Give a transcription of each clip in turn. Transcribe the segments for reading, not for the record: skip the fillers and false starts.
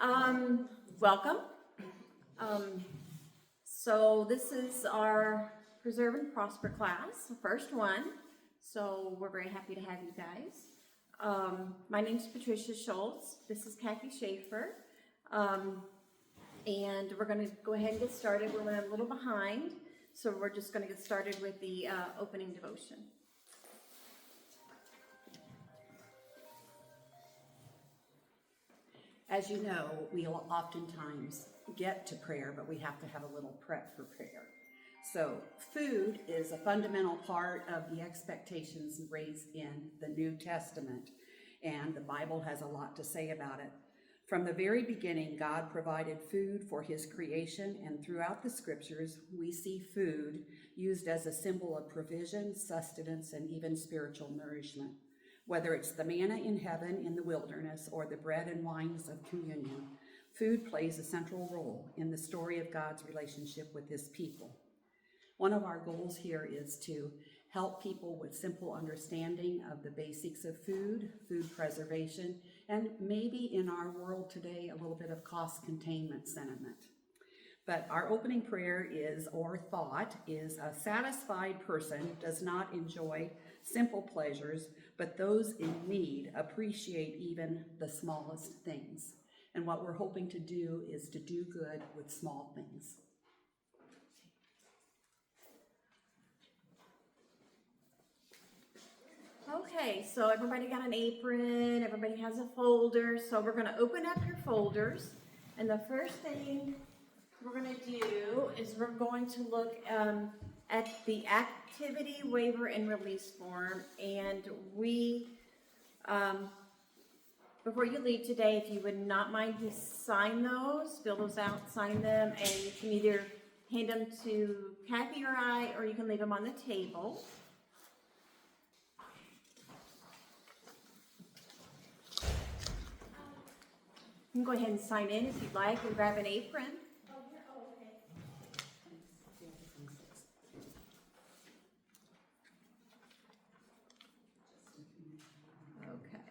Welcome. So this is our Preserve and Prosper class, the first one. So we're very happy to have you guys. My name is Patricia Schultz. This is Kathy Schaefer. And we're going to go ahead and get started. We're running a little behind, so we're just going to get started with the opening devotion. As you know, we'll oftentimes get to prayer, but we have to have a little prep for prayer. So food is a fundamental part of the expectations raised in the New Testament, and the Bible has a lot to say about it. From the very beginning, God provided food for his creation, and throughout the scriptures, we see food used as a symbol of provision, sustenance, and even spiritual nourishment. Whether it's the manna in heaven in the wilderness or the bread and wines of communion, food plays a central role in the story of God's relationship with his people. One of our goals here is to help people with simple understanding of the basics of food preservation, and maybe in our world today, a little bit of cost containment sentiment. But our opening prayer is, or thought, is a satisfied person does not enjoy simple pleasures, but those in need appreciate even the smallest things. And what we're hoping to do is to do good with small things. Okay, so everybody got an apron, everybody has a folder, so we're going to open up your folders, and the first thing we're going to do is we're going to look at the activity waiver and release form, and before you leave today, if you would not mind to sign those, fill those out, sign them, and you can either hand them to Kathy or I, or you can leave them on the table. You can go ahead and sign in if you'd like and grab an apron. Okay.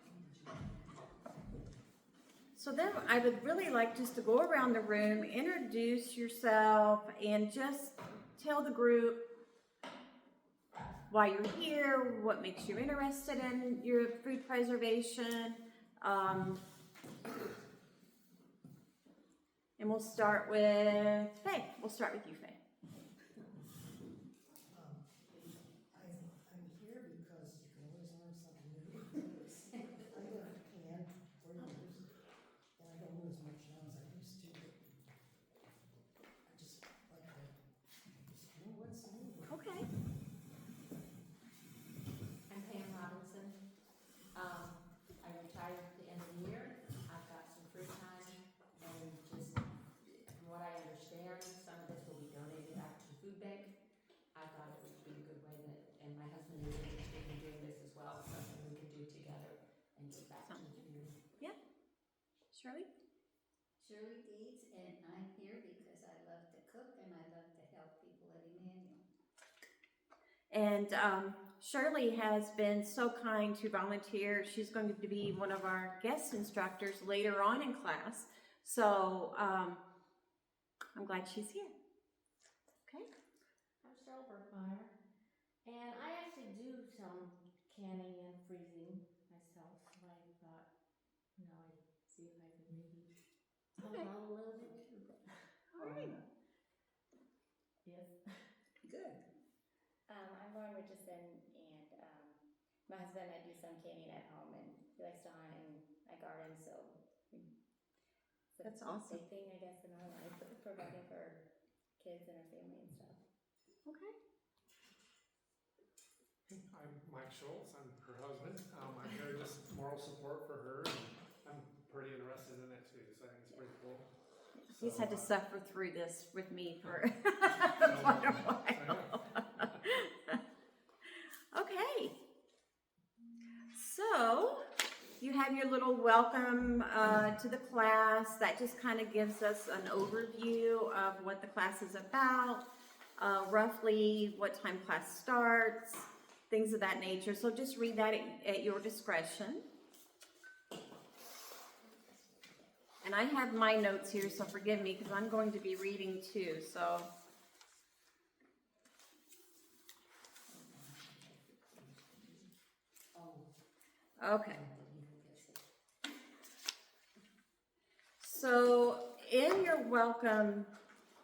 So then I would really like just to go around the room, introduce yourself, and just tell the group why you're here, what makes you interested in your food preservation. And we'll start with Faye. We'll start with you, Faye. I'm here because you can always learn something new. I worked at CAN for years, and I don't know as much now as I used to. I just like to know what's new. Okay. I'm Pam Robinson. I retired at the end of the year. I've got some free time, and just from what I understand, some of this will be donated back to the food bank. I thought it would be a good way that, and my husband is interested in doing this as well, something we could do together and give back to the community. Yeah. Shirley? Shirley Deeds, and I'm here because I love to cook and I love to help people at Emmanuel. And Shirley has been so kind to volunteer. She's going to be one of our guest instructors later on in class. So I'm glad she's here. Okay. I'm Cheryl Berkmeyer, and I actually do some canning and freezing myself, so I thought, I'd see if I could maybe help Okay. out a little bit too. All right. Yes. Good. I'm Lauren Richardson, and my husband and I do some canning at home, and he likes to hunt, and I garden, so it's a That's awesome. big thing, I guess, in our life, providing for our kids and our family and stuff. Okay. I'm Mike Schultz. I'm her husband. I'm here just moral support for her, and I'm pretty interested in it too, so I think it's pretty cool. He's had to suffer through this with me for So, quite a while. Okay. So you have your little welcome to the class. That just kind of gives us an overview of what the class is about, roughly what time class starts, things of that nature. So just read that at your discretion. And I have my notes here, so forgive me, because I'm going to be reading too, so. Okay. So in your welcome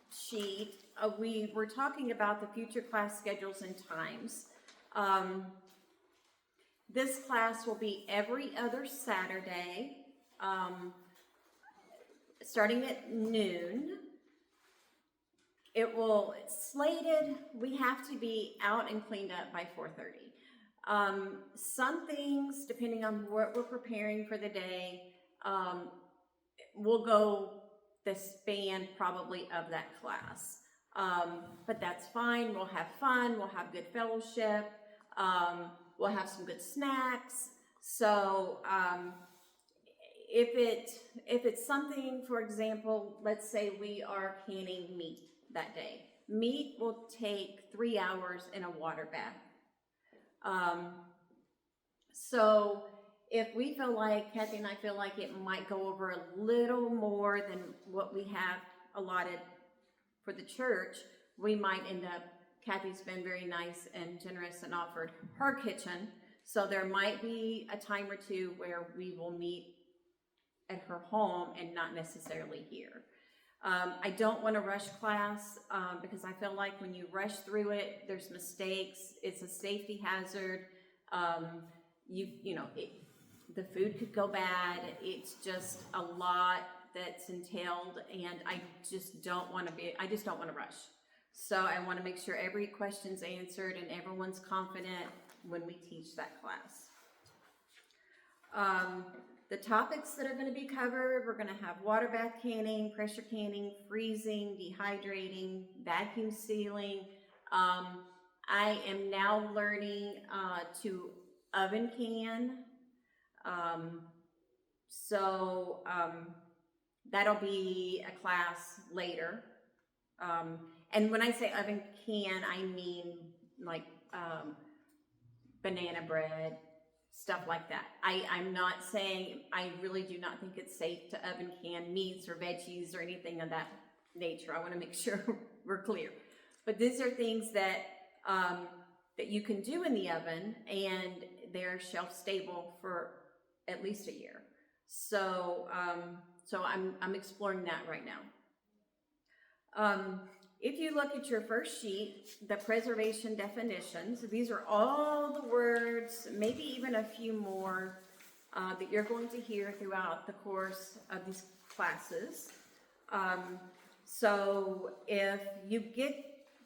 sheet, we were talking about the future class schedules and times. This class will be every other Saturday, starting at noon. It's slated, we have to be out and cleaned up by 4:30. Some things, depending on what we're preparing for the day, will go the span probably of that class. But that's fine, we'll have fun, we'll have good fellowship, we'll have some good snacks. So if it's something, for example, let's say we are canning meat that day. Meat will take 3 hours in a water bath. So if we feel like, Kathy and I feel like it might go over a little more than what we have allotted for the church, we might end up, Kathy's been very nice and generous and offered her kitchen. So there might be a time or two where we will meet at her home and not necessarily here. I don't want to rush class because I feel like when you rush through it, there's mistakes. It's a safety hazard. The food could go bad. It's just a lot that's entailed, and I just don't want to rush. So I want to make sure every question's answered and everyone's confident when we teach that class. The topics that are going to be covered, we're going to have water bath canning, pressure canning, freezing, dehydrating, vacuum sealing. I am now learning to oven can. That'll be a class later. And when I say oven can, I mean like banana bread, stuff like that. I'm not saying, I really do not think it's safe to oven can meats or veggies or anything of that nature. I want to make sure we're clear. But these are things that that you can do in the oven, and they're shelf stable for at least a year. So I'm exploring that right now. If you look at your first sheet, the preservation definitions, these are all the words, maybe even a few more that you're going to hear throughout the course of these classes. So if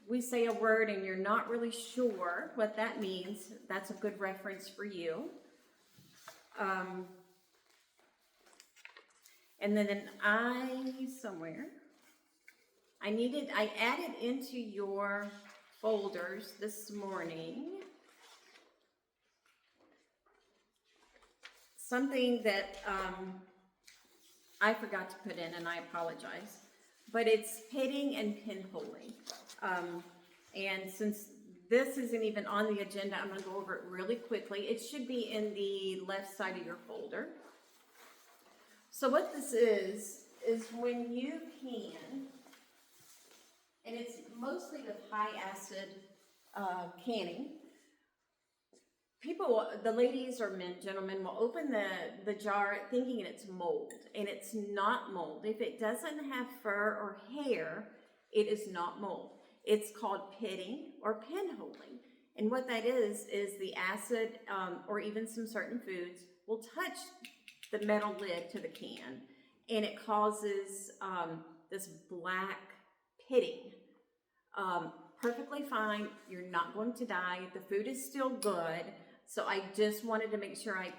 we say a word and you're not really sure what that means, that's a good reference for you. And then I added into your folders this morning something that I forgot to put in, and I apologize, but it's pitting and pinholing. And since this isn't even on the agenda, I'm going to go over it really quickly. It should be in the left side of your folder. So what this is when you can, and it's mostly with high acid canning, the ladies or gentlemen will open the jar thinking it's mold, and it's not mold. If it doesn't have fur or hair, it is not mold. It's called pitting or pinholing. And what that is the acid or even some certain foods will touch the metal lid to the can, and it causes this black pitting. Perfectly fine. You're not going to die. The food is still good. So I just wanted to make sure I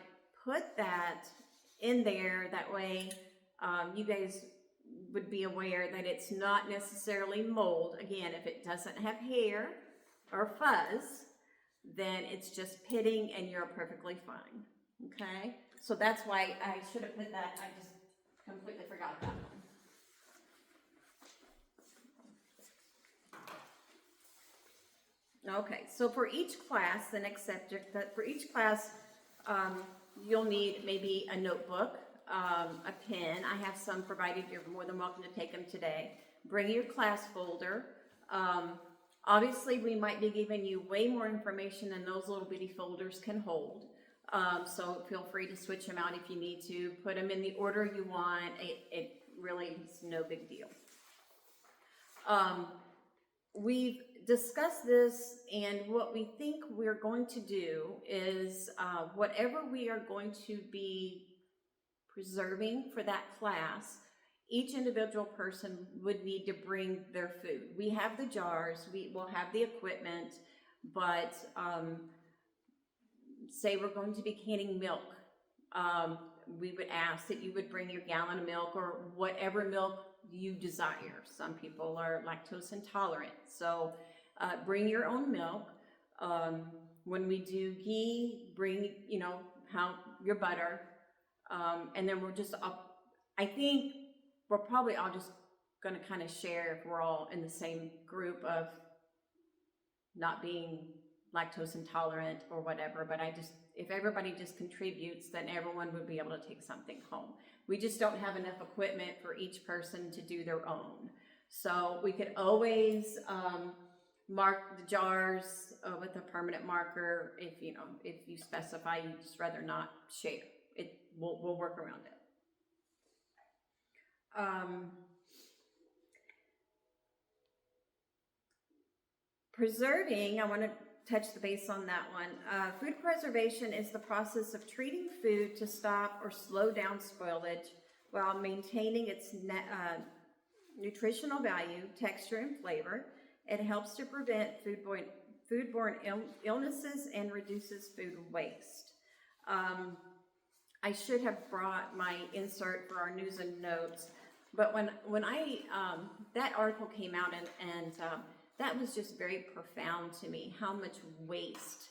put that in there. That way you guys would be aware that it's not necessarily mold. Again, if it doesn't have hair or fuzz, then it's just pitting and you're perfectly fine. Okay? So that's why I should have put that. I just completely forgot that one. Okay, so for each class, the next subject, for each class, you'll need maybe a notebook. a pen. I have some provided. You're more than welcome to take them today. Bring your class folder. Obviously, we might be giving you way more information than those little bitty folders can hold. So feel free to switch them out if you need to. Put them in the order you want. It really is no big deal. We've discussed this, and what we think we're going to do is whatever we are going to be preserving for that class, each individual person would need to bring their food. We have the jars, we will have the equipment, but say we're going to be canning milk, we would ask that you would bring your gallon of milk or whatever milk you desire. Some people are lactose intolerant, so bring your own milk. When we do ghee, bring, your butter. And then we're just, I think we're probably all just going to kind of share if we're all in the same group of not being lactose intolerant or whatever, but if everybody just contributes, then everyone would be able to take something home. We just don't have enough equipment for each person to do their own. So we could always mark the jars with a permanent marker if you specify you just rather not share. We'll work around it. Preserving, I want to touch the base on that one. Food preservation is the process of treating food to stop or slow down spoilage while maintaining its nutritional value, texture, and flavor. It helps to prevent foodborne illnesses and reduces food waste. I should have brought my insert for our news and notes, but when I that article came out and that was just very profound to me, how much waste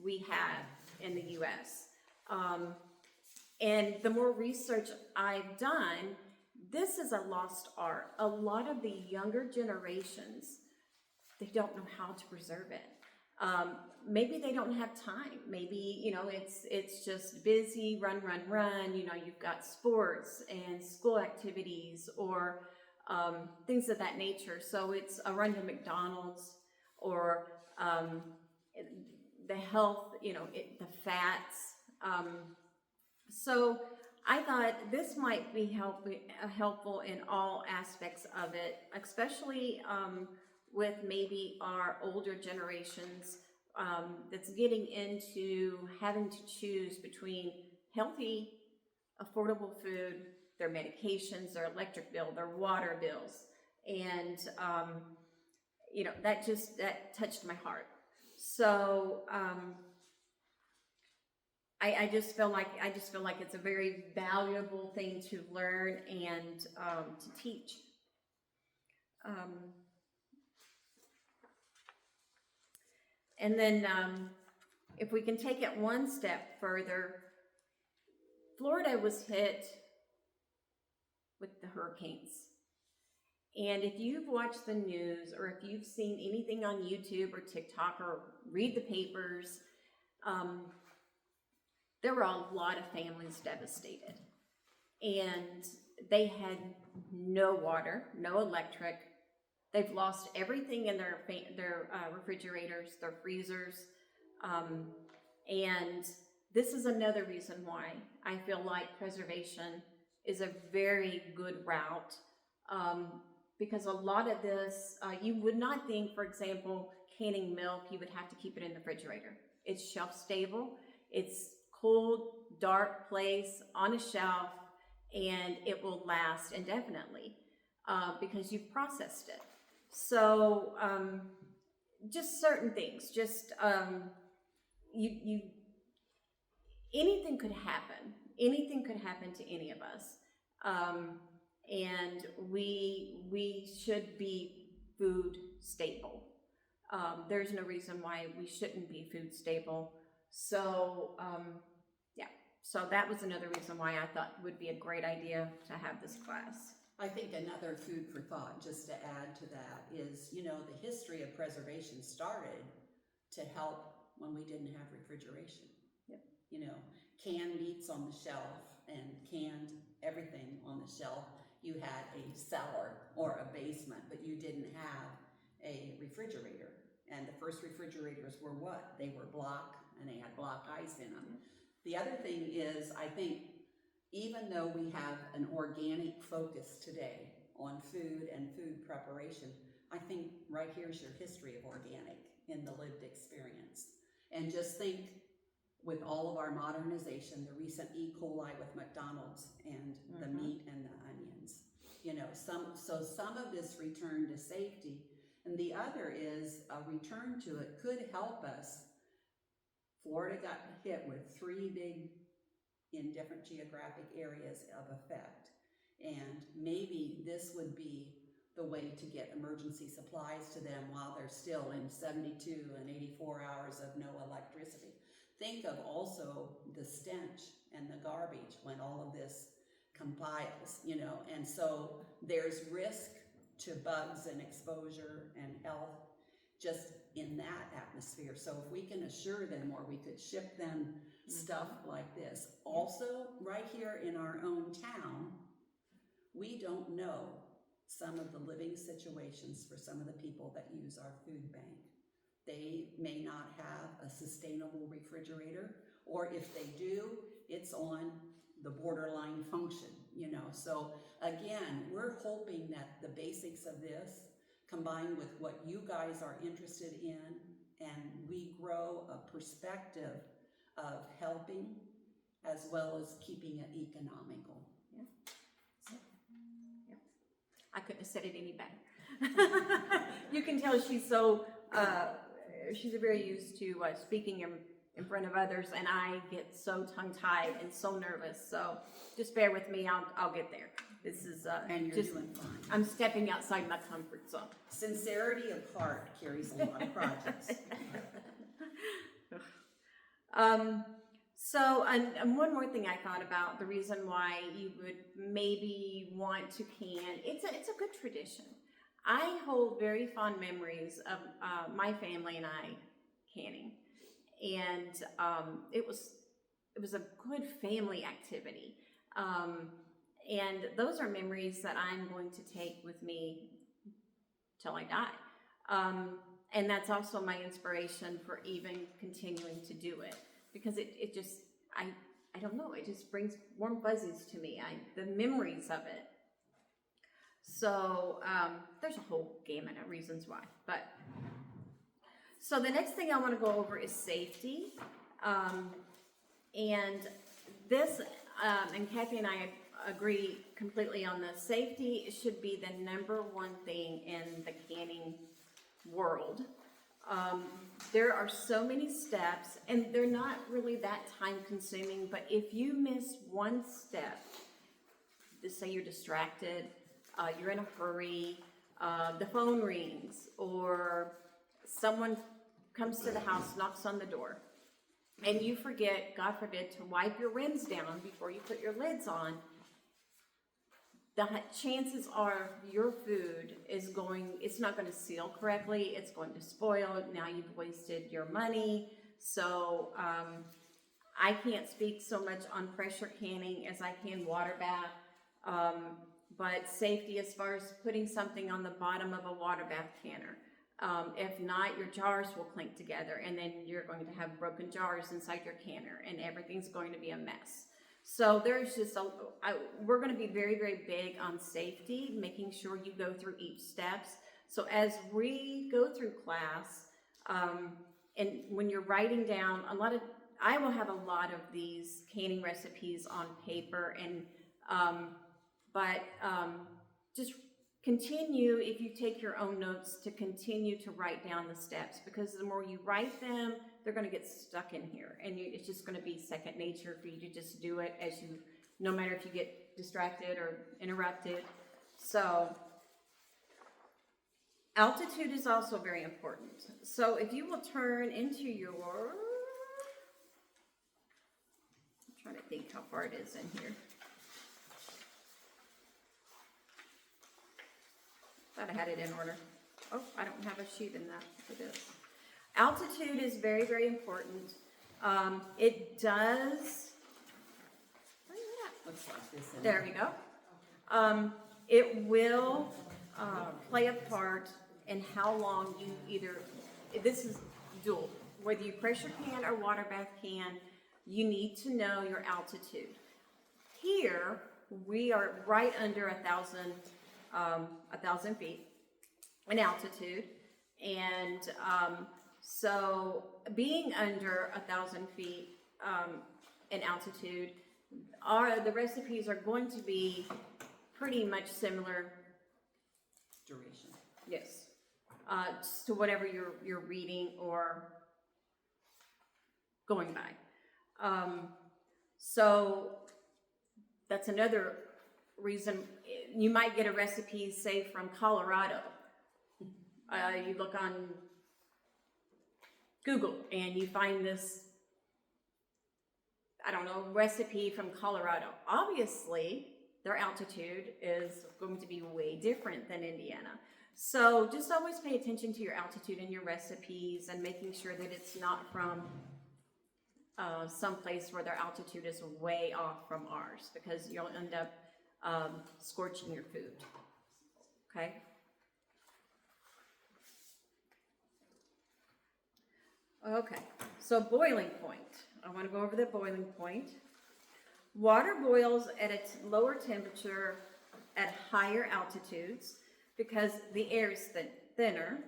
we have in the U.S. And the more research I've done, this is a lost art. A lot of the younger generations, they don't know how to preserve it. Maybe they don't have time. Maybe, it's just busy, run. You've got sports and school activities or things of that nature. So it's a run to McDonald's or the health, the fats. So I thought this might be helpful in all aspects of it, especially with maybe our older generations that's getting into having to choose between healthy, affordable food, their medications, their electric bill, their water bills. And, that touched my heart. So I just feel like it's a very valuable thing to learn and to teach. And then if we can take it one step further, Florida was hit with the hurricanes. And if you've watched the news or if you've seen anything on YouTube or TikTok or read the papers, there were a lot of families devastated. And they had no water, no electric. They've lost everything in their refrigerators, their freezers. And this is another reason why I feel like preservation is a very good route. Because a lot of this, you would not think, for example, canning milk, you would have to keep it in the refrigerator. It's shelf stable. It's cold, dark place on a shelf, and it will last indefinitely because you've processed it. So just certain things, anything could happen. Anything could happen to any of us. And we should be food stable. There's no reason why we shouldn't be food stable. So, so that was another reason why I thought it would be a great idea to have this class. I think another food for thought, just to add to that, is, the history of preservation started to help when we didn't have refrigeration. Yep. Canned meats on the shelf, and canned everything on the shelf. You had a cellar or a basement, but you didn't have a refrigerator. And the first refrigerators were what? They were block, and they had block ice in them. The other thing is, I think, even though we have an organic focus today on food and food preparation, I think right here's your history of organic in the lived experience. And just think, with all of our modernization, the recent E. coli with McDonald's and the meat and the onions, you know, some of this return to safety, and the other is a return to it could help us. Florida got hit with 3 big, in different geographic areas of effect, and maybe this would be the way to get emergency supplies to them while they're still in 72 and 84 hours of no electricity. Think of also the stench and the garbage when all of this compiles, you know, and so there's risk to bugs and exposure and health just in that atmosphere. So if we can assure them, or we could ship them stuff like this. Also, right here in our own town, we don't know some of the living situations for some of the people that use our food bank. They may not have a sustainable refrigerator, or if they do, it's on the borderline function, you know. So again, we're hoping that the basics of this, combined with what you guys are interested in, and we grow a perspective of helping as well as keeping it economical. I couldn't have said it any better. You can tell she's so, she's very used to speaking in front of others, and I get so tongue-tied and so nervous. So just bear with me, I'll get there. This is And you're just, doing fine. I'm stepping outside my comfort zone. Sincerity of heart carries a lot of projects. So, and one more thing I thought about, the reason why you would maybe want to can, it's a good tradition. I hold very fond memories of my family and I canning, and it was a good family activity, and those are memories that I'm going to take with me till I die, and that's also my inspiration for even continuing to do it. Because it just, I don't know, it just brings warm fuzzies to me, the memories of it. So, there's a whole gamut of reasons why, but. So the next thing I want to go over is safety. And this, and Kathy and I agree completely on this. Safety should be the number one thing in the canning world. There are so many steps, and they're not really that time consuming, but if you miss one step, just say you're distracted, you're in a hurry, the phone rings, or someone comes to the house, knocks on the door, and you forget, God forbid, to wipe your rims down before you put your lids on, the chances are your food is it's not going to seal correctly, it's going to spoil, now you've wasted your money. So I can't speak so much on pressure canning as I can water bath, but safety as far as putting something on the bottom of a water bath canner. If not, your jars will clink together, and then you're going to have broken jars inside your canner, and everything's going to be a mess. So there's just we're going to be very, very big on safety, making sure you go through each steps. So as we go through class, and when you're writing down I will have a lot of these canning recipes on paper, and just continue, if you take your own notes, to continue to write down the steps, because the more you write them, they're going to get stuck in here, and it's just going to be second nature for you to just do it no matter if you get distracted or interrupted. So altitude is also very important. So if you will turn into your, I'm trying to think how far it is in here. Thought I had it in order. Oh, I don't have a sheet in that for this. Altitude is very, very important. It does, where is it at? Looks like this. in There we go. It will play a part in how long you either, this is dual, whether you pressure can or water bath can, you need to know your altitude. Here, we are right under 1,000 feet in altitude, and so being under 1,000 feet in altitude, the recipes are going to be pretty much similar. duration. Yes, just to whatever you're reading or going by. So that's another reason you might get a recipe, say from Colorado. You look on Google and you find this, I don't know, recipe from Colorado. Obviously, their altitude is going to be way different than Indiana. So just always pay attention to your altitude in your recipes and making sure that it's not from someplace where their altitude is way off from ours, because you'll end up scorching your food. Okay? Okay, so boiling point. I want to go over the boiling point. Water boils at a lower temperature at higher altitudes because the air is thinner.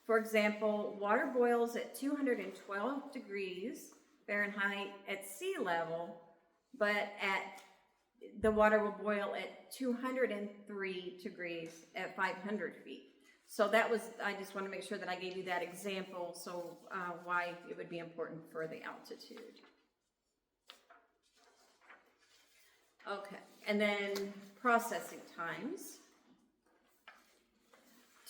For example, water boils at 212 degrees Fahrenheit at sea level, but the water will boil at 203 degrees at 500 feet. So I just want to make sure that I gave you that example, so why it would be important for the altitude. Okay, and then processing times.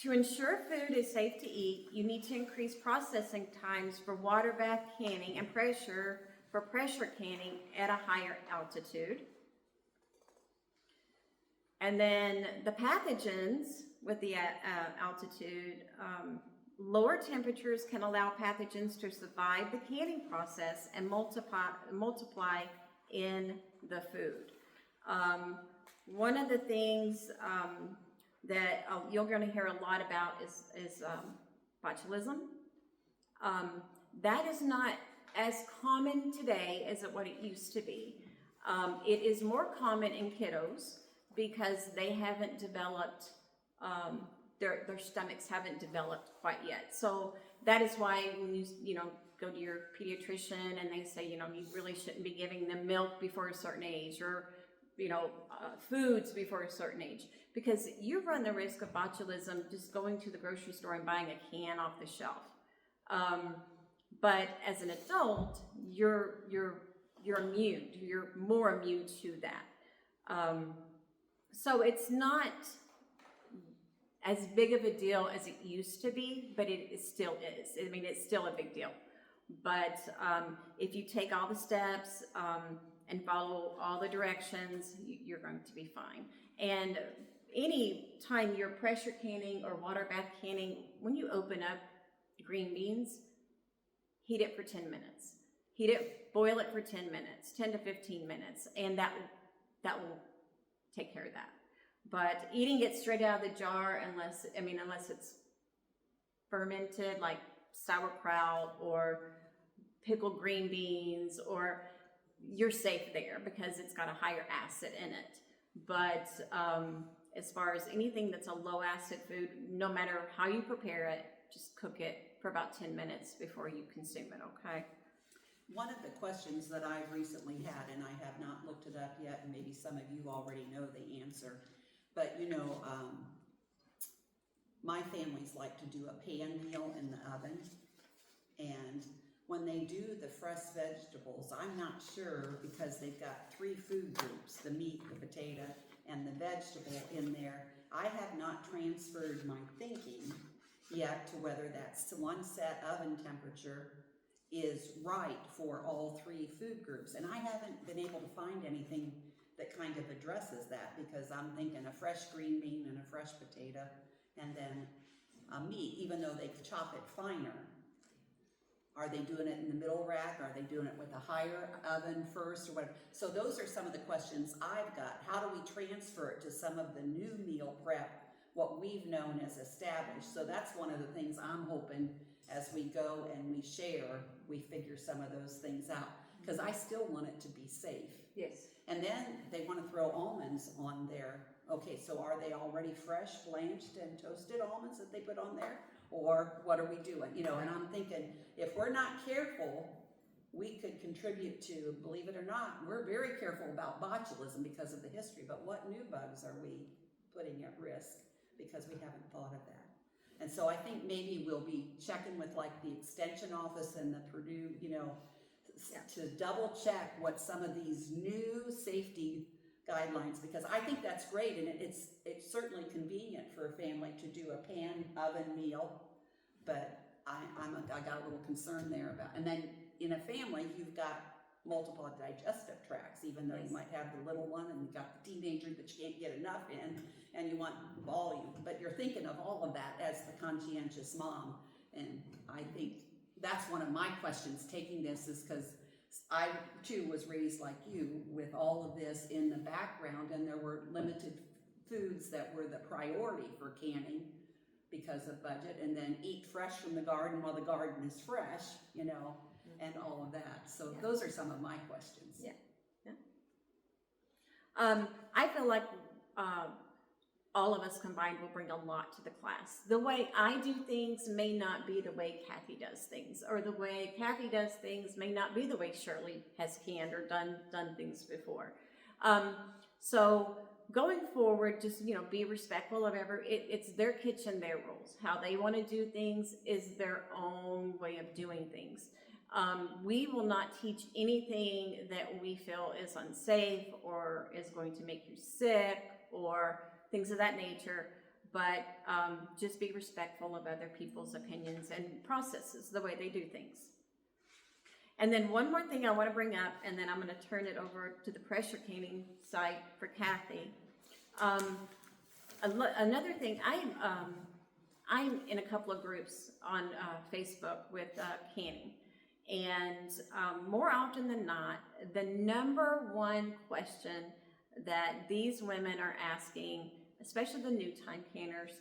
To ensure food is safe to eat, you need to increase processing times for water bath canning and pressure canning at a higher altitude. And then the pathogens with the altitude, lower temperatures can allow pathogens to survive the canning process and multiply in the food. One of the things that you're going to hear a lot about is botulism. That is not as common today as what it used to be. It is more common in kiddos because they haven't developed, their stomachs haven't developed quite yet. So that is why when you go to your pediatrician and they say, you really shouldn't be giving them milk before a certain age, or foods before a certain age, because you run the risk of botulism just going to the grocery store and buying a can off the shelf. But as an adult, you're immune. You're more immune to that. So it's not as big of a deal as it used to be, but it still is. I mean, it's still a big deal. But if you take all the steps and follow all the directions, you're going to be fine. And any time you're pressure canning or water bath canning, when you open up green beans, heat it for 10 minutes. Boil it for 10 minutes, 10 to 15 minutes, and that will take care of that. But eating it straight out of the jar, unless it's fermented, like sauerkraut or pickled green beans, or you're safe there because it's got a higher acid in it. But as far as anything that's a low acid food, no matter how you prepare it, just cook it for about 10 minutes before you consume it, okay? One of the questions that I've recently had, and I have not looked it up yet, and maybe some of you already know the answer, but my families like to do a pan meal in the oven, and when they do the fresh vegetables, I'm not sure, because they've got 3 food groups, the meat, the potato, and the vegetable in there. I have not transferred my thinking yet to whether that's one set oven temperature is right for all 3 food groups. And I haven't been able to find anything that kind of addresses that, because I'm thinking a fresh green bean and a fresh potato and then a meat, even though they chop it finer. Are they doing it in the middle rack? Are they doing it with a higher oven first or whatever? So those are some of the questions I've got. How do we transfer it to some of the new meal prep, what we've known as established? So that's one of the things I'm hoping as we go and we share, we figure some of those things out. Because I still want it to be safe. Yes. And then they want to throw almonds on there. Okay, so are they already fresh, blanched, and toasted almonds that they put on there? Or what are we doing? You know, and I'm thinking, if we're not careful, we could contribute to, believe it or not, we're very careful about botulism because of the history, but what new bugs are we putting at risk because we haven't thought of that? And so I think maybe we'll be checking with like the extension office and the Purdue, you know, to double check what some of these new safety guidelines, because I think that's great, and it's certainly convenient for a family to do a pan oven meal, but I got a little concern there about, and then in a family you've got multiple digestive tracts, even though you might have the little one and you've got the teenager that you can't get enough in, and you want volume, but you're thinking of all of that as the conscientious mom. And I think that's one of my questions taking this, is because I too was raised like you with all of this in the background, and there were limited foods that were the priority for canning because of budget, and then eat fresh from the garden while the garden is fresh, you know, and all of that. So those are some of my questions. Yeah. I feel like all of us combined will bring a lot to the class. The way I do things may not be the way Kathy does things, or the way Kathy does things may not be the way Shirley has canned or done things before. So going forward, just, you know, be respectful of it's their kitchen, their rules. How they want to do things is their own way of doing things. We will not teach anything that we feel is unsafe or is going to make you sick or things of that nature, but just be respectful of other people's opinions and processes, the way they do things. And then one more thing I want to bring up, and then I'm going to turn it over to the pressure canning side for Kathy. Another thing, I'm in a couple of groups on Facebook with canning, and more often than not, the number one question that these women are asking, especially the new time canners,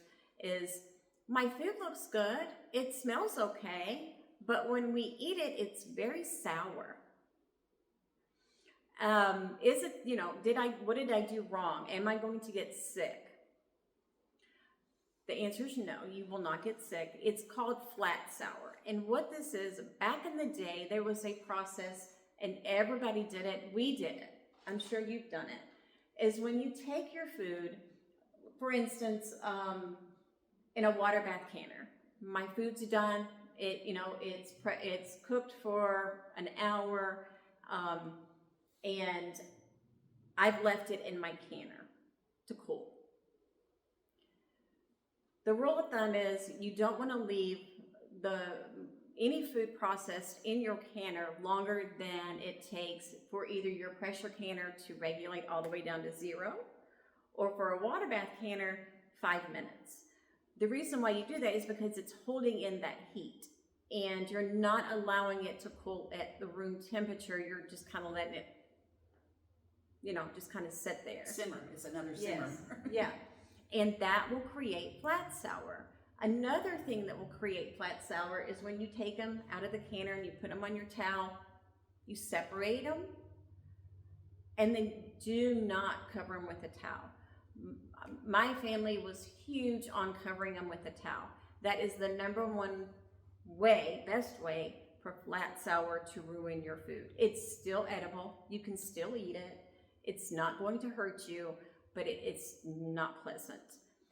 is, my food looks good, it smells okay, but when we eat it, it's very sour. Is it, you know, what did I do wrong? Am I going to get sick? The answer is no, you will not get sick. It's called flat sour. And what this is, back in the day, there was a process, and everybody did it, we did it, I'm sure you've done it, is when you take your food, for instance, in a water bath canner. My food's done. It's cooked for an hour, and I've left it in my canner to cool. The rule of thumb is you don't want to leave any food processed in your canner longer than it takes for either your pressure canner to regulate all the way down to 0, or for a water bath canner, 5 minutes. The reason why you do that is because it's holding in that heat, and you're not allowing it to cool at the room temperature. You're just kind of letting it, you know, just kind of sit there. Simmer, it's another simmer. Yes. Yeah, and that will create flat sour. Another thing that will create flat sour is when you take them out of the canner and you put them on your towel, you separate them, and then do not cover them with a towel. My family was huge on covering them with a towel. That is the number one way, best way for flat sour to ruin your food. It's still edible. You can still eat it. It's not going to hurt you, but it's not pleasant.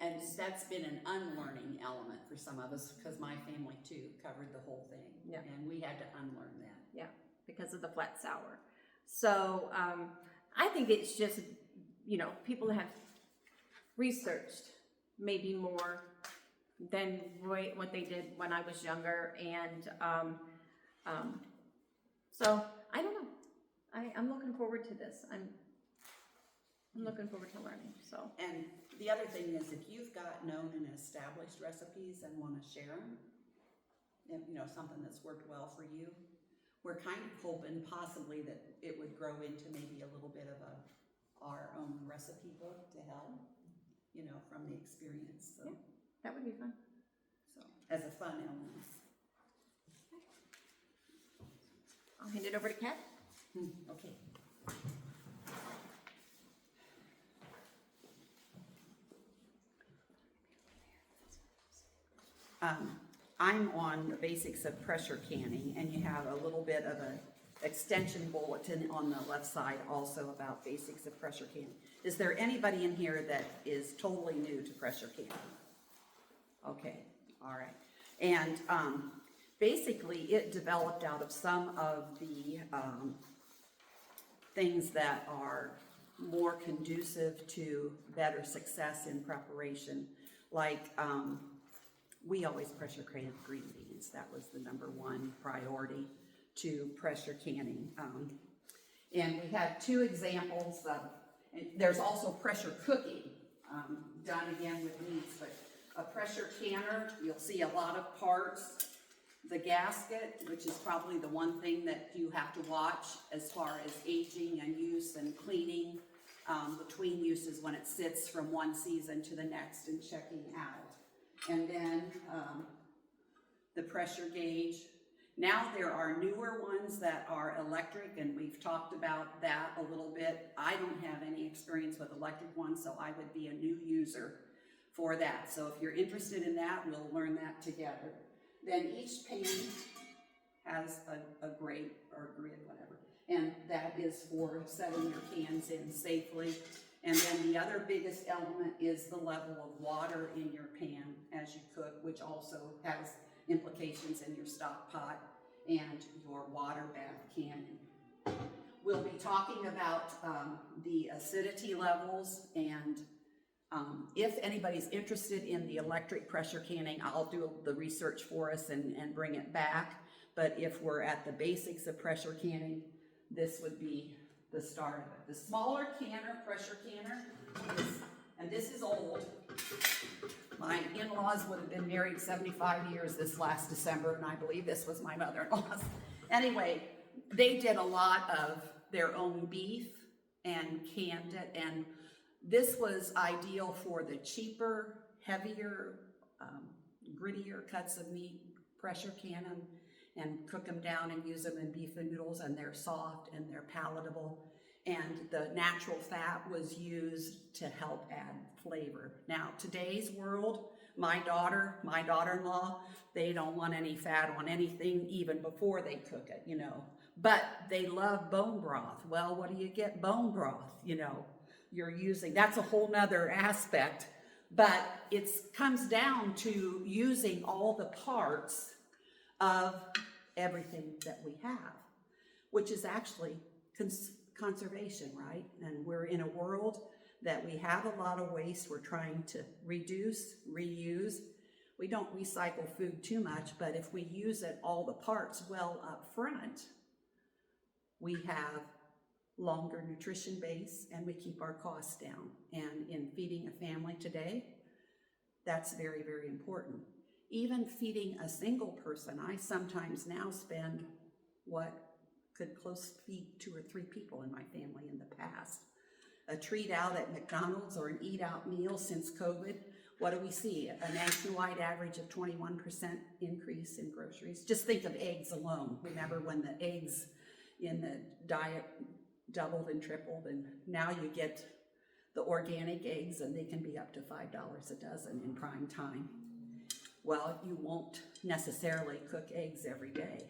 And that's been an unlearning element for some of us, because my family too covered the whole thing. Yeah. And we had to unlearn that. Yeah, because of the flat sour. So I think it's just, you know, people have researched maybe more than what they did when I was younger, and so I don't know. I'm looking forward to this. I'm looking forward to learning. So. And the other thing is, if you've got known and established recipes and want to share them, you know, something that's worked well for you. We're kind of hoping possibly that it would grow into maybe a little bit of our own recipe book to help, you know, from the experience, so. That would be fun. So, as a fun element. I'll hand it over to Kat. Okay. I'm on the basics of pressure canning, and you have a little bit of an extension bulletin on the left side also about basics of pressure canning. Is there anybody in here that is totally new to pressure canning? Okay, all right. And basically it developed out of some of the things that are more conducive to better success in preparation, like we always pressure caned green beans. That was the #1 priority to pressure canning. And we had 2 examples of, and there's also pressure cooking, done again with meats, but a pressure canner, you'll see a lot of parts. The gasket, which is probably the one thing that you have to watch as far as aging and use and cleaning between uses when it sits from one season to the next and checking out. And then the pressure gauge. Now there are newer ones that are electric, and we've talked about that a little bit. I don't have any experience with electric ones, so I would be a new user for that. So if you're interested in that, we'll learn that together. Then each pan has a grate or grid, whatever, and that is for setting your cans in safely. And then the other biggest element is the level of water in your pan as you cook, which also has implications in your stock pot and your water bath canning. We'll be talking about the acidity levels, and if anybody's interested in the electric pressure canning, I'll do the research for us and bring it back. But if we're at the basics of pressure canning, this would be the start of it. The smaller canner, pressure canner, and this is old. My in-laws would have been married 75 years this last December, and I believe this was my mother-in-law's. Anyway, they did a lot of their own beef and canned it, and this was ideal for the cheaper, heavier, grittier cuts of meat. Pressure can them and cook them down and use them in beef and noodles, and they're soft and they're palatable. And the natural fat was used to help add flavor. Now, today's world, my daughter-in-law, they don't want any fat on anything even before they cook it, you know. But they love bone broth. Well, what do you get bone broth, you know? You're using, that's a whole nother aspect, but it comes down to using all the parts of everything that we have, which is actually conservation, right? And we're in a world that we have a lot of waste. We're trying to reduce, reuse. We don't recycle food too much, but if we use it, all the parts well up front, we have longer nutrition base and we keep our costs down. And in feeding a family today, that's very, very important. Even feeding a single person, I sometimes now spend what could close feed 2 or 3 people in my family in the past. A treat out at McDonald's or an eat out meal since COVID, what do we see? A nationwide average of 21% increase in groceries. Just think of eggs alone. Remember when the eggs in the diet doubled and tripled, and now you get the organic eggs and they can be up to $5 a dozen in prime time. Well, you won't necessarily cook eggs every day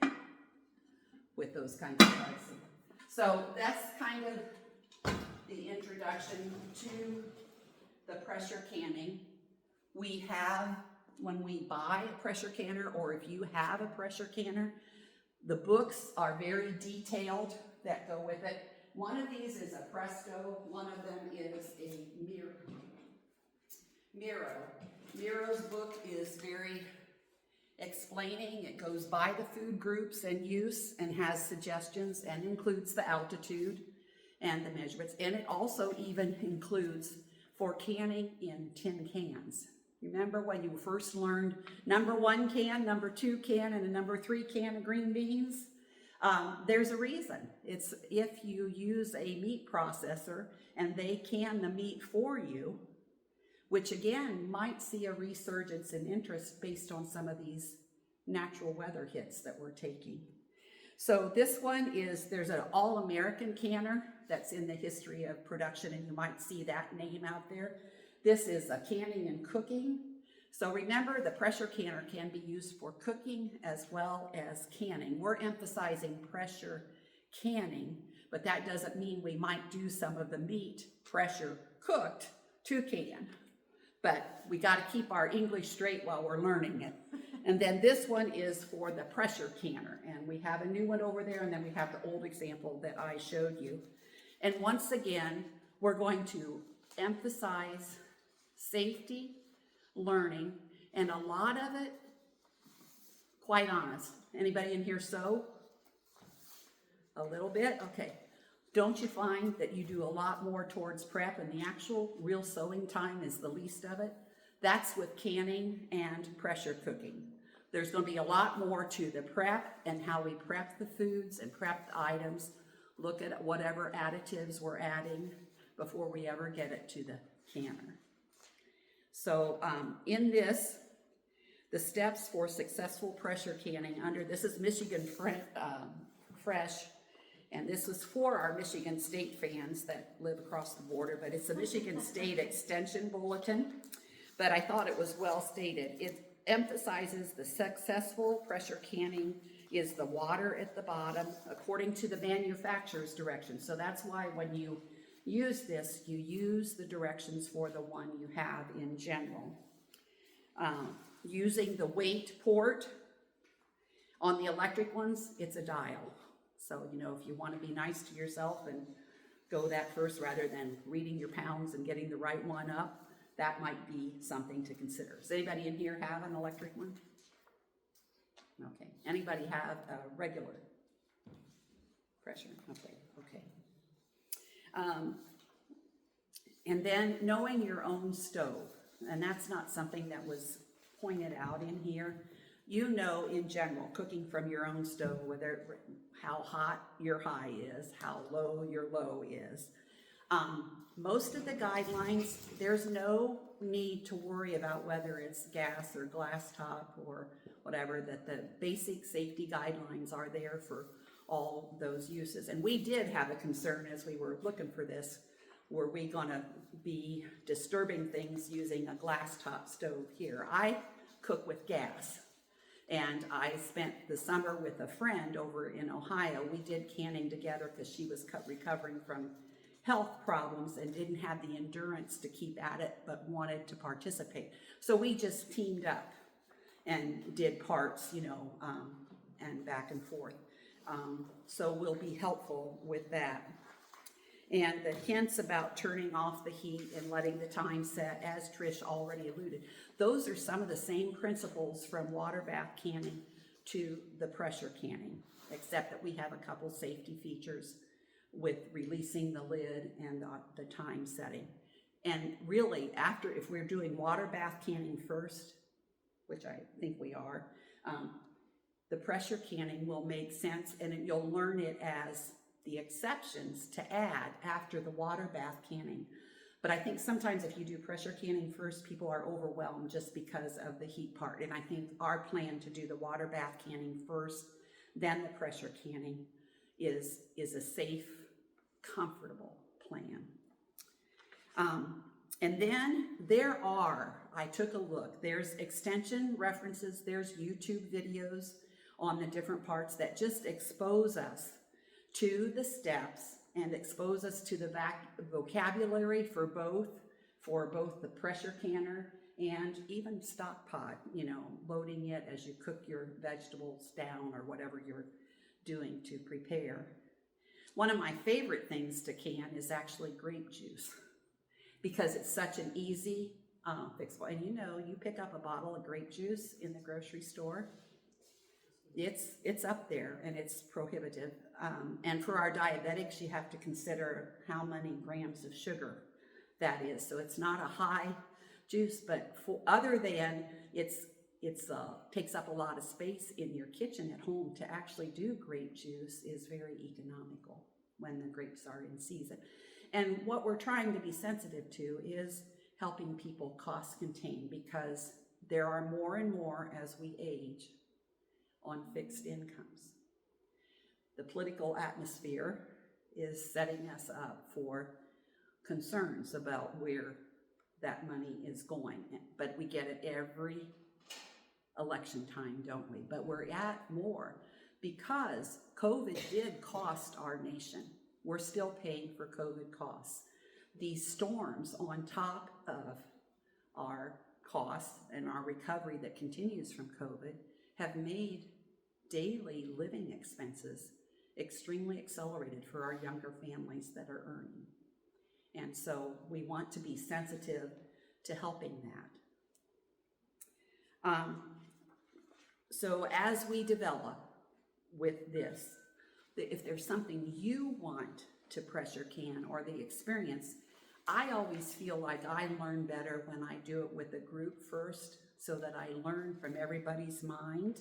with those kinds of pricing. So that's kind of the introduction to the pressure canning. We have, when we buy a pressure canner, or if you have a pressure canner, the books are very detailed that go with it. One of these is a Presto, one of them is a Miro. Miro's book is very explaining. It goes by the food groups and use and has suggestions and includes the altitude and the measurements. And it also even includes for canning in tin cans. Remember when you first learned number 1 can, number 2 can, and a number 3 can of green beans? There's a reason. It's if you use a meat processor and they can the meat for you, which again might see a resurgence in interest based on some of these natural weather hits that we're taking. So this one is, there's an all-American canner that's in the history of production, and you might see that name out there. This is a canning and cooking. So remember, the pressure canner can be used for cooking as well as canning. We're emphasizing pressure canning, but that doesn't mean we might do some of the meat pressure cooked to can. But we got to keep our English straight while we're learning it. And then this one is for the pressure canner. And we have a new one over there, and then we have the old example that I showed you. And once again, we're going to emphasize safety, learning, and a lot of it, quite honest. Anybody in here sew? A little bit? Okay. Don't you find that you do a lot more towards prep and the actual real sewing time is the least of it? That's with canning and pressure cooking. There's going to be a lot more to the prep and how we prep the foods and prep the items. Look at whatever additives we're adding before we ever get it to the canner. So in this, the steps for successful pressure canning under, this is Michigan Fresh, and this was for our Michigan State fans that live across the border, but it's a Michigan State Extension Bulletin, but I thought it was well stated. It emphasizes the successful pressure canning is the water at the bottom according to the manufacturer's directions. So that's why when you use this, you use the directions for the one you have in general. Using the weight port on the electric ones, it's a dial. So, you know, if you want to be nice to yourself and go that first rather than reading your pounds and getting the right one up, that might be something to consider. Does anybody in here have an electric one? Okay. Anybody have a regular pressure? Okay. And then knowing your own stove, and that's not something that was pointed out in here. You know, in general, cooking from your own stove, whether how hot your high is, how low your low is. Most of the guidelines, there's no need to worry about whether it's gas or glass top or whatever, that the basic safety guidelines are there for all those uses. And we did have a concern as we were looking for this, were we gonna be disturbing things using a glass top stove here? I cook with gas. And I spent the summer with a friend over in Ohio. We did canning together because she was recovering from health problems and didn't have the endurance to keep at it, but wanted to participate. So we just teamed up and did parts, you know, and back and forth. So we'll be helpful with that. And the hints about turning off the heat and letting the time set, as Trish already alluded, those are some of the same principles from water bath canning to the pressure canning, except that we have a couple safety features with releasing the lid and the time setting. And really, after, if we're doing water bath canning first, which I think we are, the pressure canning will make sense, and you'll learn it as the exceptions to add after the water bath canning. But I think sometimes if you do pressure canning first, people are overwhelmed just because of the heat part. And I think our plan to do the water bath canning first, then the pressure canning is a safe, comfortable plan. And then there are, I took a look, there's extension references, there's YouTube videos on the different parts that just expose us to the steps and expose us to the vocabulary for both the pressure canner and even stock pot, you know, loading it as you cook your vegetables down or whatever you're doing to prepare. One of my favorite things to can is actually grape juice because it's such an easy fixable. And you know, you pick up a bottle of grape juice in the grocery store, it's up there and it's prohibitive. And for our diabetics, you have to consider how many grams of sugar that is. So it's not a high juice, but other than it's takes up a lot of space in your kitchen at home, to actually do grape juice is very economical when the grapes are in season. And what we're trying to be sensitive to is helping people cost contain, because there are more and more as we age on fixed incomes. The political atmosphere is setting us up for concerns about where that money is going. But we get it every election time, don't we? But we're at more because COVID did cost our nation. We're still paying for COVID costs. These storms on top of our costs and our recovery that continues from COVID have made daily living expenses extremely accelerated for our younger families that are earning. And so we want to be sensitive to helping that. So as we develop with this, if there's something you want to pressure can or the experience, I always feel like I learn better when I do it with a group first, so that I learn from everybody's mind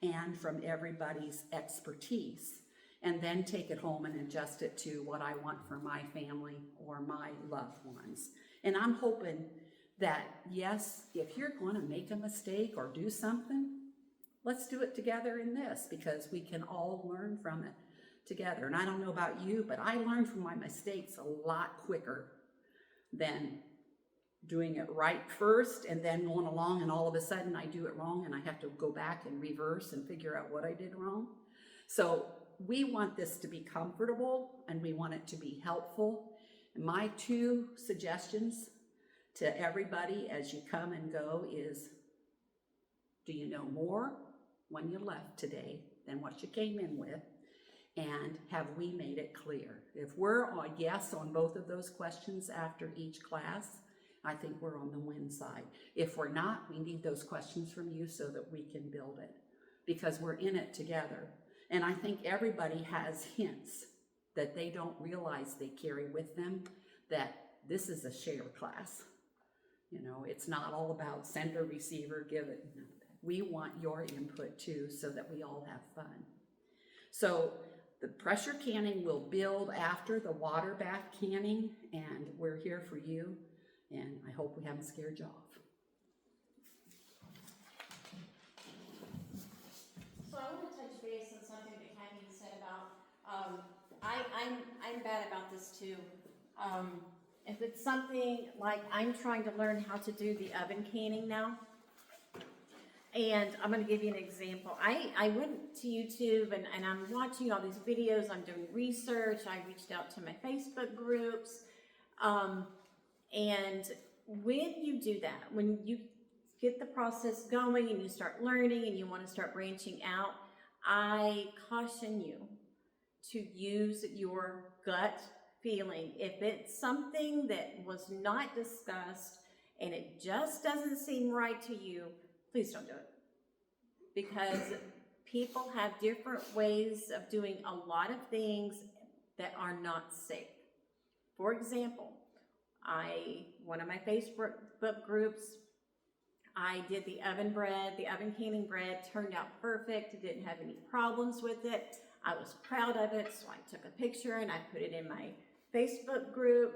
and from everybody's expertise, and then take it home and adjust it to what I want for my family or my loved ones. And I'm hoping that, yes, if you're going to make a mistake or do something, let's do it together in this, because we can all learn from it together. And I don't know about you, but I learn from my mistakes a lot quicker than doing it right first and then going along and all of a sudden I do it wrong and I have to go back and reverse and figure out what I did wrong. So we want this to be comfortable and we want it to be helpful. And my 2 suggestions to everybody as you come and go is, do you know more when you left today than what you came in with? And have we made it clear? If we're a yes on both of those questions after each class, I think we're on the win side. If we're not, we need those questions from you so that we can build it, because we're in it together. And I think everybody has hints that they don't realize they carry with them, that this is a share class. You know, it's not all about sender, receiver, give it. We want your input too, so that we all have fun. So the pressure canning will build after the water bath canning, and we're here for you, and I hope we haven't scared you off. So I want to touch base on something that Kathy said about, I'm bad about this too. If it's something like I'm trying to learn how to do the oven canning now, and I'm going to give you an example. I went to YouTube and I'm watching all these videos. I'm doing research. I reached out to my Facebook groups. And when you do that, when you get the process going and you start learning and you want to start branching out, I caution you to use your gut feeling. If it's something that was not discussed and it just doesn't seem right to you, please don't do it. Because people have different ways of doing a lot of things that are not safe. For example, one of my Facebook groups, I did the oven bread. The oven canning bread turned out perfect. It didn't have any problems with it. I was proud of it, so I took a picture and I put it in my Facebook group.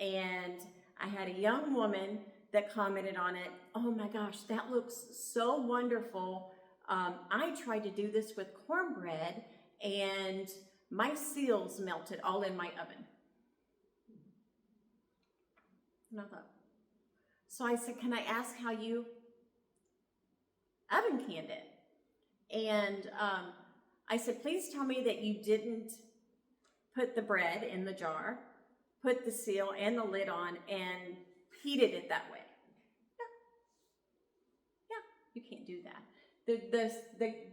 And I had a young woman that commented on it. Oh my gosh, that looks so wonderful. I tried to do this with cornbread and my seals melted all in my oven. And I thought, so I said, can I ask how you oven canned it? And I said, please tell me that you didn't put the bread in the jar, put the seal and the lid on, and heated it that way. Yeah, you can't do that.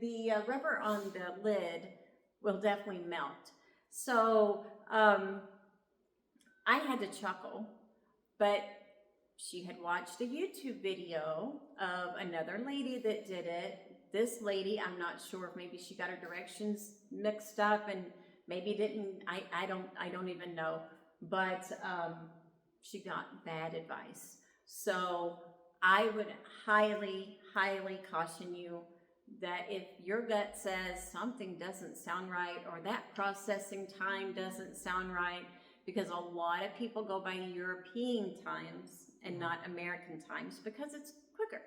The rubber on the lid will definitely melt. So I had to chuckle, but she had watched a YouTube video of another lady that did it. This lady, I'm not sure if maybe she got her directions mixed up and maybe didn't, I don't even know, but she got bad advice. So I would highly, highly caution you that if your gut says something doesn't sound right or that processing time doesn't sound right, because a lot of people go by European times and not American times because it's quicker.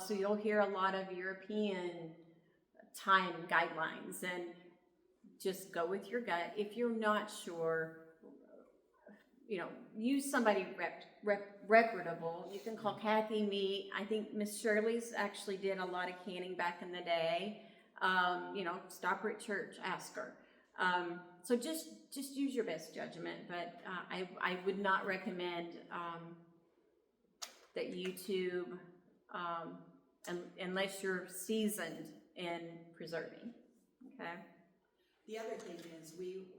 So you'll hear a lot of European time guidelines, and just go with your gut. If you're not sure, use somebody reputable. You can call Kathy, me. I think Miss Shirley's actually did a lot of canning back in the day. Stop her at church, ask her. So just use your best judgment, but I would not recommend that YouTube, unless you're seasoned in preserving. Okay. The other thing is we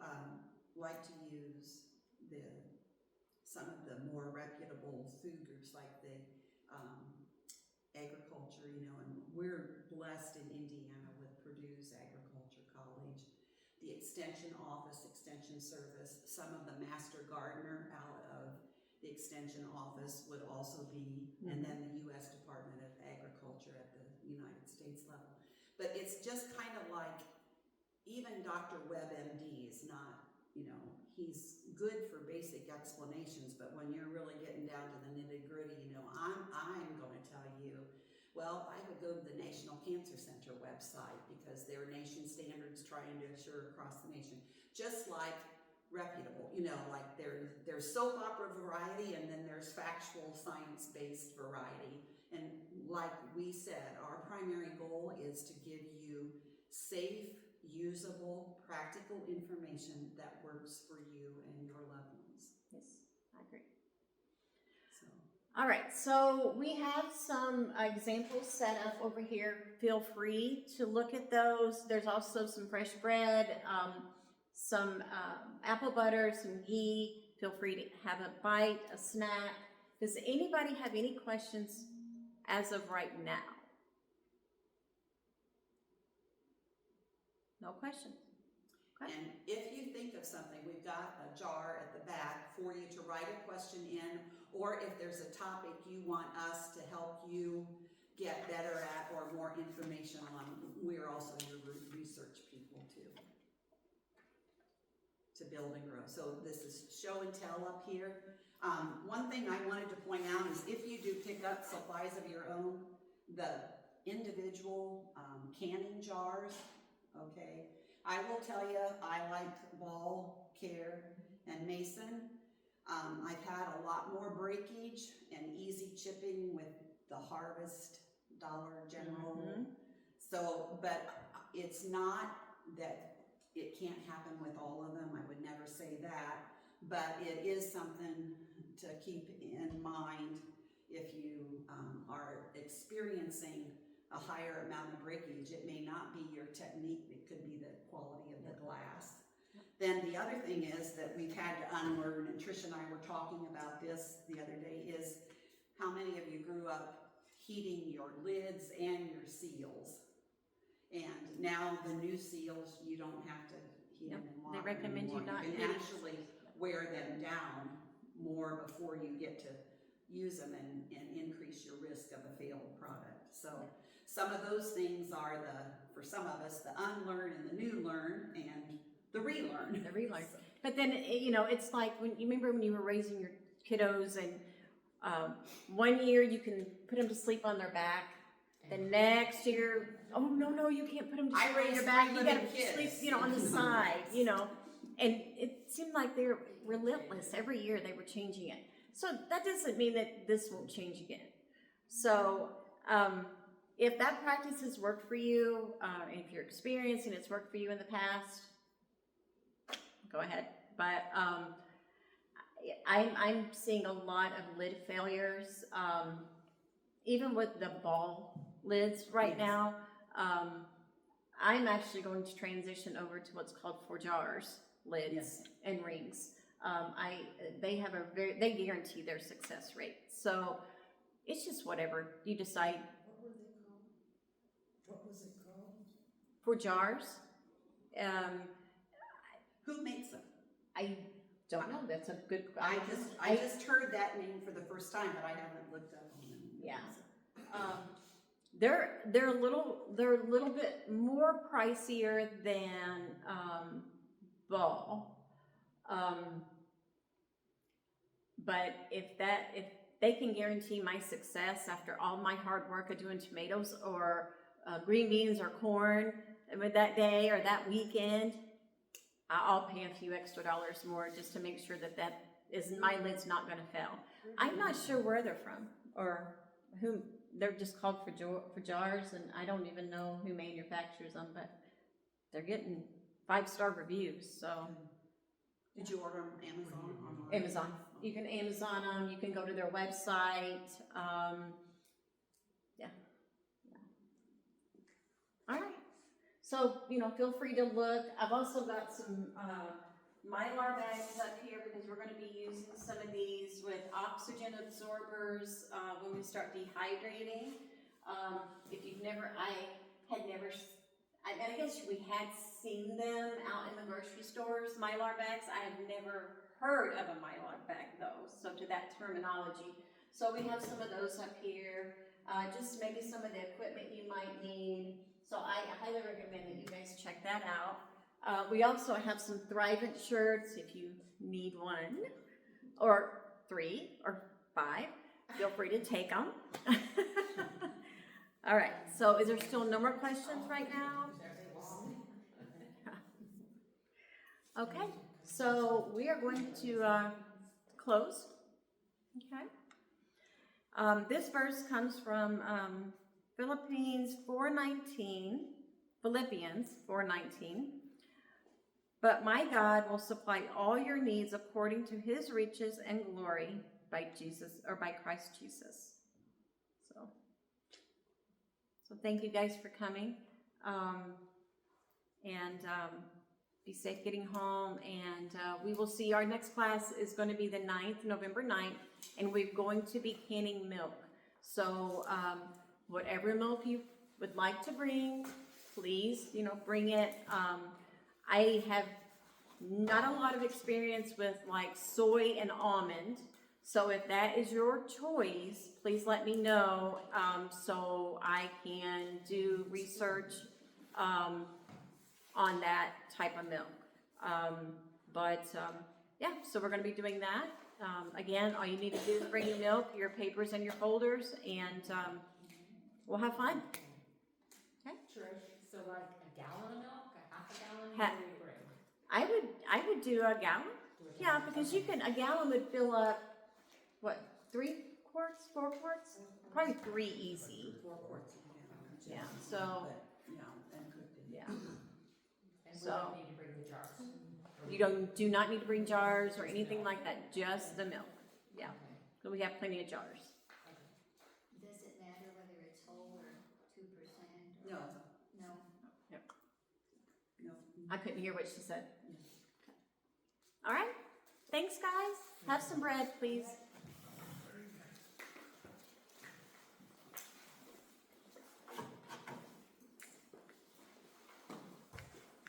like to use some of the more reputable food groups like the agriculture, and we're blessed in Indiana with Purdue's Agriculture College, the Extension Office, Extension Service, some of the Master Gardener out of the Extension Office would also be, and then the U.S. Department of Agriculture at the United States level. But it's just kind of like, even Dr. Webb, MD, is not, he's good for basic explanations, but when you're really getting down to the nitty-gritty, I'm going to tell you, well, I would go to the National Cancer Center website because there are nation standards trying to assure across the nation. Just like reputable, like there's soap opera variety and then there's factual science-based variety. And like we said, our primary goal is to give you safe, usable, practical information that works for you and your loved ones. Yes, I agree. So, All right, so we have some examples set up over here. Feel free to look at those. There's also some fresh bread, some apple butter, some ghee. Feel free to have a bite, a snack. Does anybody have any questions as of right now? No questions. Okay. and if you think of something, we've got a jar at the back for you to write a question in, or if there's a topic you want us to help you get better at or more information on, we're also your research people too, to build and grow. So this is show and tell up here. One thing I wanted to point out is if you do pick up supplies of your own, the individual canning jars, okay, I will tell you, I like Ball, Care, and Mason. I've had a lot more breakage and easy chipping with the Harvest, Dollar General. So, but it's not that it can't happen with all of them. I would never say that, but it is something to keep in mind if you are experiencing a higher amount of breakage. It may not be your technique, it could be the quality of the glass. Then the other thing is that we've had to unlearn, and Trish and I were talking about this the other day, is how many of you grew up heating your lids and your seals? And now the new seals, you don't have to heat them and lock They them recommend you anymore. not You can use. actually wear them down more before you get to use them and increase your risk of a failed product. So some of those things are for some of us, the unlearn and the new learn and the relearn. The relearn. But then, it's like when you remember when you were raising your kiddos, and 1 year you can put them to sleep on their back. The next year, oh no, you can't put them to I sleep on raised your back. three You gotta little kids. sleep, on the side, And it seemed like they were relentless. Every year they were changing it. So that doesn't mean that this won't change again. So if that practice has worked for you, if you're experiencing it's worked for you in the past, go ahead. But I'm seeing a lot of lid failures, even with the Ball lids right now. I'm actually going to transition over to what's called 4 jars lids and rings. They guarantee their success rate. So it's just whatever you decide. What were they called? What was it called? 4 jars. Who makes them? Don't know, that's a good. I just heard that name for the first time, but I haven't looked up on them. Yeah. They're a little bit more pricier than Ball. But if they can guarantee my success after all my hard work of doing tomatoes or green beans or corn with that day or that weekend, I'll pay a few extra dollars more just to make sure that my lid's not going to fail. I'm not sure where they're from or who. They're just called for jars, and I don't even know who manufactures them, but they're getting 5-star reviews. So, Did you order them Amazon online? Amazon. You can Amazon them. You can go to their website. Yeah. All right. So feel free to look. I've also got some Mylar bags up here because we're going to be using some of these with oxygen absorbers when we start dehydrating. If you've never, I guess we had seen them out in the grocery stores, Mylar bags. I have never heard of a Mylar bag though, so to that terminology. So we have some of those up here, just maybe some of the equipment you might need. So I highly recommend that you guys check that out. We also have some Thrivent shirts if you need one, or 3 or 5. Feel free to take them. All right, so is there still no more questions right now? Okay, so we are going to close. Okay. This verse comes from Philippians 4:19. But my God will supply all your needs according to his riches and glory by Christ Jesus. So thank you guys for coming. Be safe getting home. And we will see, our next class is going to be the 9th, November 9th, and we're going to be canning milk. So whatever milk you would like to bring, please, bring it. I have not a lot of experience with like soy and almond. So if that is your choice, please let me know so I can do research on that type of milk. Yeah, so we're going to be doing that. Again, all you need to do is bring your milk, your papers, and your folders, and we'll have fun. Okay. Trish, so like a gallon of milk, a half a gallon, what do you bring? I would do a gallon. Yeah, because a gallon would fill up, what, 3 quarts, 4 quarts? Probably 3 easy. 4 quarts. Yeah, so. And cooked it. Yeah. And we So- don't need to bring the jars. You do not need to bring jars or anything like that, just the milk. Yeah, so we have plenty of jars. Does it matter whether it's whole or 2%? No. No? No. I couldn't hear what she said. All right, thanks guys. Have some bread, please.